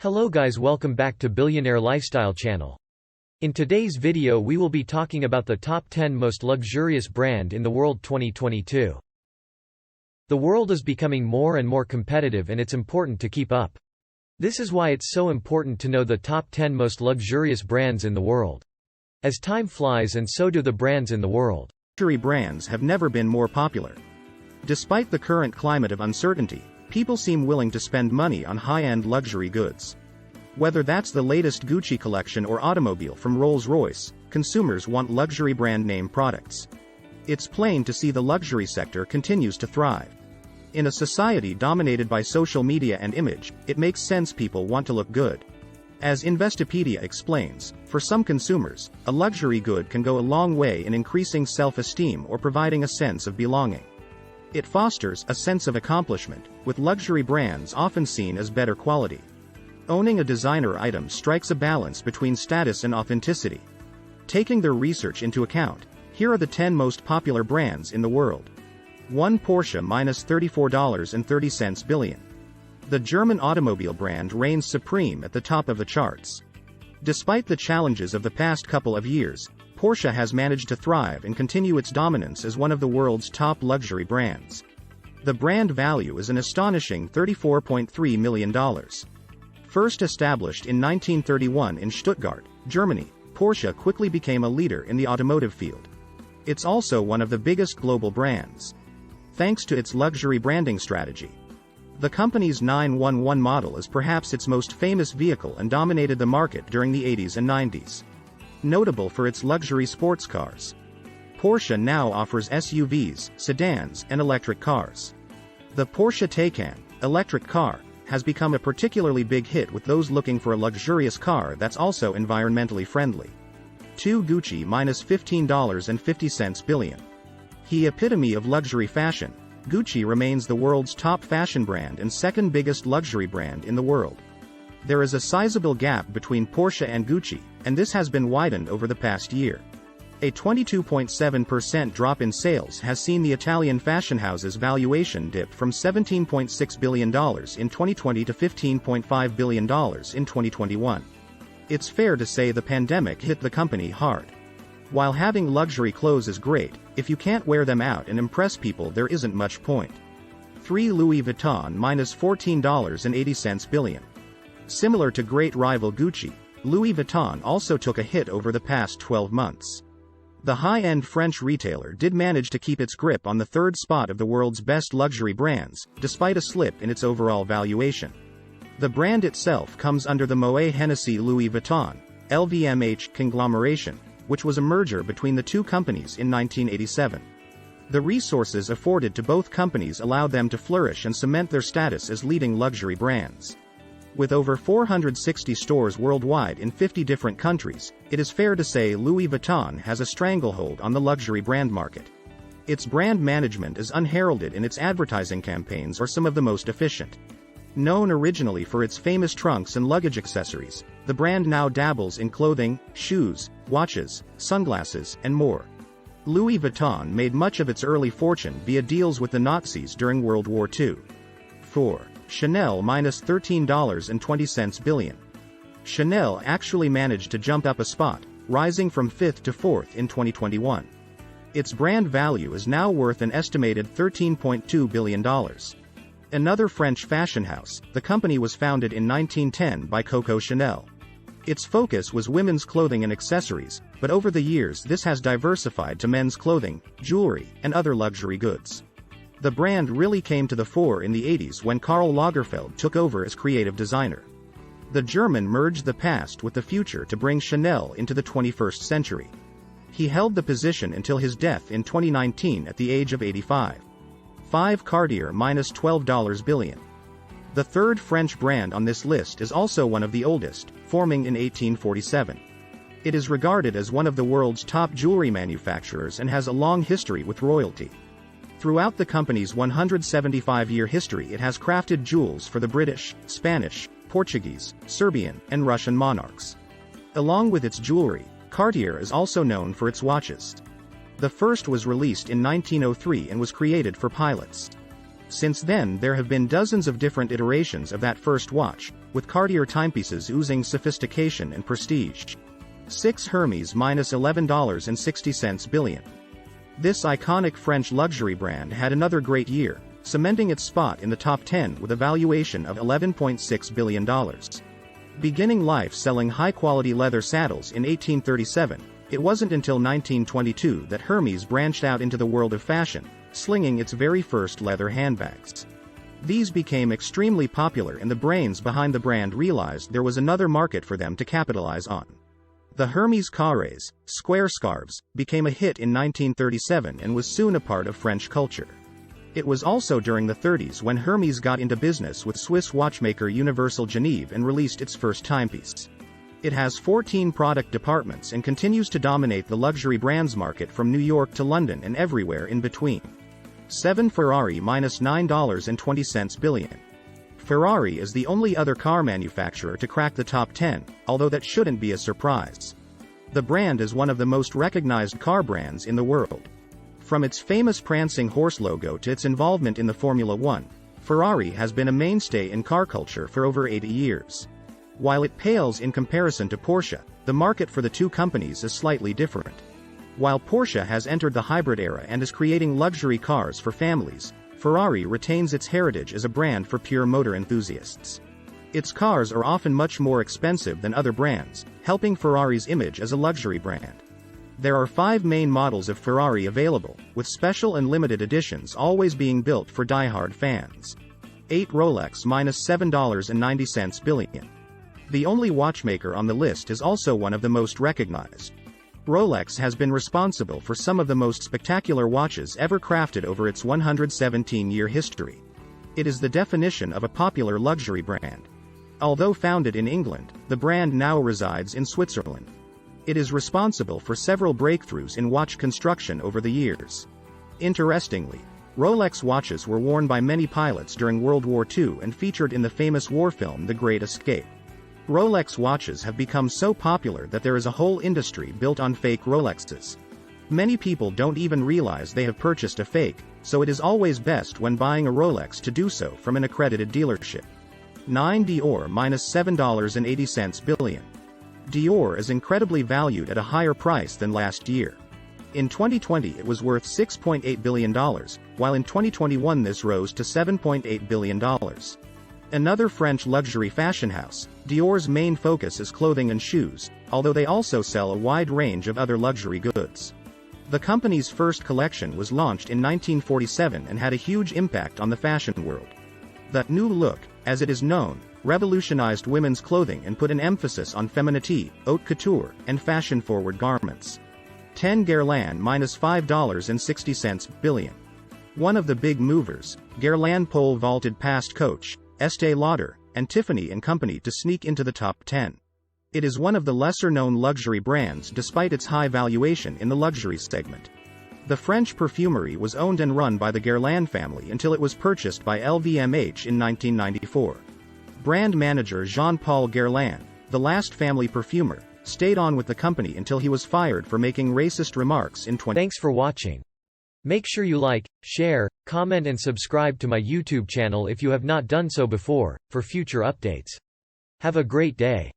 Hello guys, welcome back to Billionaire Lifestyle channel. In today's video we will be talking about the top 10 most luxurious brand in the world 2022. The world is becoming more and more competitive and it's important to keep up. This is why it's so important to know the top 10 most luxurious brands in the world. As time flies and so do the brands in the world. Luxury brands have never been more popular. Despite the current climate of uncertainty, people seem willing to spend money on high-end luxury goods. Whether that's the latest Gucci collection or automobile from Rolls-Royce, consumers want luxury brand name products. It's plain to see the luxury sector continues to thrive. In a society dominated by social media and image, it makes sense people want to look good. As Investopedia explains, for some consumers, a luxury good can go a long way in increasing self-esteem or providing a sense of belonging. It fosters a sense of accomplishment, with luxury brands often seen as better quality. Owning a designer item strikes a balance between status and authenticity. Taking their research into account, here are the 10 most popular brands in the world. 1. Porsche $34.30 billion. The German automobile brand reigns supreme at the top of the charts. Despite the challenges of the past couple of years, Porsche has managed to thrive and continue its dominance as one of the world's top luxury brands. The brand value is an astonishing $34.3 million. First established in 1931 in Stuttgart, Germany, Porsche quickly became a leader in the automotive field. It's also one of the biggest global brands. Thanks to its luxury branding strategy. The company's 911 model is perhaps its most famous vehicle and dominated the market during the 80s and 90s. Notable for its luxury sports cars. Porsche now offers SUVs, sedans, and electric cars. The Porsche Taycan, electric car, has become a particularly big hit with those looking for a luxurious car that's also environmentally friendly. 2. Gucci $15.50 billion. The epitome of luxury fashion, Gucci remains the world's top fashion brand and second biggest luxury brand in the world. There is a sizable gap between Porsche and Gucci, and this has been widened over the past year. A 22.7% drop in sales has seen the Italian fashion house's valuation dip from $17.6 billion in 2020 to $15.5 billion in 2021. It's fair to say the pandemic hit the company hard. While having luxury clothes is great, if you can't wear them out and impress people, there isn't much point. 3. Louis Vuitton $14.80 billion. Similar to great rival Gucci, Louis Vuitton also took a hit over the past 12 months. The high-end French retailer did manage to keep its grip on the third spot of the world's best luxury brands, despite a slip in its overall valuation. The brand itself comes under the Moet Hennessy Louis Vuitton, LVMH conglomeration, which was a merger between the two companies in 1987. The resources afforded to both companies allowed them to flourish and cement their status as leading luxury brands. With over 460 stores worldwide in 50 different countries, it is fair to say Louis Vuitton has a stranglehold on the luxury brand market. Its brand management is unheralded and its advertising campaigns are some of the most efficient. Known originally for its famous trunks and luggage accessories, the brand now dabbles in clothing, shoes, watches, sunglasses, and more. Louis Vuitton made much of its early fortune via deals with the Nazis during World War II. 4. Chanel $13.20 billion. Chanel actually managed to jump up a spot, rising from 5th to 4th in 2021. Its brand value is now worth an estimated $13.2 billion. Another French fashion house, the company was founded in 1910 by Coco Chanel. Its focus was women's clothing and accessories, but over the years this has diversified to men's clothing, jewelry, and other luxury goods. The brand really came to the fore in the 80s when Karl Lagerfeld took over as creative designer. The German merged the past with the future to bring Chanel into the 21st century. He held the position until his death in 2019 at the age of 85. 5. Cartier $12 billion. The third French brand on this list is also one of the oldest, forming in 1847. It is regarded as one of the world's top jewelry manufacturers and has a long history with royalty. Throughout the company's 175-year history, it has crafted jewels for the British, Spanish, Portuguese, Serbian, and Russian monarchs. Along with its jewelry, Cartier is also known for its watches. The first was released in 1903 and was created for pilots. Since then there have been dozens of different iterations of that first watch, with Cartier timepieces oozing sophistication and prestige. 6 Hermes -$11.60 billion. This iconic French luxury brand had another great year, cementing its spot in the top 10 with a valuation of $11.6 billion. Beginning life selling high-quality leather saddles in 1837, it wasn't until 1922 that Hermes branched out into the world of fashion, slinging its very first leather handbags. These became extremely popular and the brains behind the brand realized there was another market for them to capitalize on. The Hermes carrés, square scarves, became a hit in 1937 and was soon a part of French culture. It was also during the 30s when Hermes got into business with Swiss watchmaker Universal Genève and released its first timepiece. It has 14 product departments and continues to dominate the luxury brands market from New York to London and everywhere in between. 7 Ferrari -$9.20 billion. Ferrari is the only other car manufacturer to crack the top 10, although that shouldn't be a surprise. The brand is one of the most recognized car brands in the world. From its famous prancing horse logo to its involvement in the Formula One, Ferrari has been a mainstay in car culture for over 80 years. While it pales in comparison to Porsche, the market for the two companies is slightly different. While Porsche has entered the hybrid era and is creating luxury cars for families, Ferrari retains its heritage as a brand for pure motor enthusiasts. Its cars are often much more expensive than other brands, helping Ferrari's image as a luxury brand. There are 5 main models of Ferrari available, with special and limited editions always being built for die-hard fans. 8 Rolex -$7.90 billion. The only watchmaker on the list is also one of the most recognized. Rolex has been responsible for some of the most spectacular watches ever crafted over its 117-year history. It is the definition of a popular luxury brand. Although founded in England, the brand now resides in Switzerland. It is responsible for several breakthroughs in watch construction over the years. Interestingly, Rolex watches were worn by many pilots during World War II and featured in the famous war film The Great Escape. Rolex watches have become so popular that there is a whole industry built on fake Rolexes. Many people don't even realize they have purchased a fake, so it is always best when buying a Rolex to do so from an accredited dealership. 9 Dior -$7.80 billion. Dior is incredibly valued at a higher price than last year. In 2020 it was worth $6.8 billion, while in 2021 this rose to $7.8 billion. Another French luxury fashion house, Dior's main focus is clothing and shoes, although they also sell a wide range of other luxury goods. The company's first collection was launched in 1947 and had a huge impact on the fashion world. The new look, as it is known, revolutionized women's clothing and put an emphasis on femininity, haute couture, and fashion-forward garments. 10 Guerlain -$5.60 billion. One of the big movers, Guerlain pole vaulted past Coach, Estée Lauder, and Tiffany & Company to sneak into the top 10. It is one of the lesser-known luxury brands despite its high valuation in the luxury segment. The French perfumery was owned and run by the Guerlain family until it was purchased by LVMH in 1994. Brand manager Jean-Paul Guerlain, the last family perfumer, stayed on with the company until he was fired for making racist remarks in 20. Thanks for watching. Make sure you like, share, comment and subscribe to my YouTube channel if you have not done so before, for future updates. Have a great day.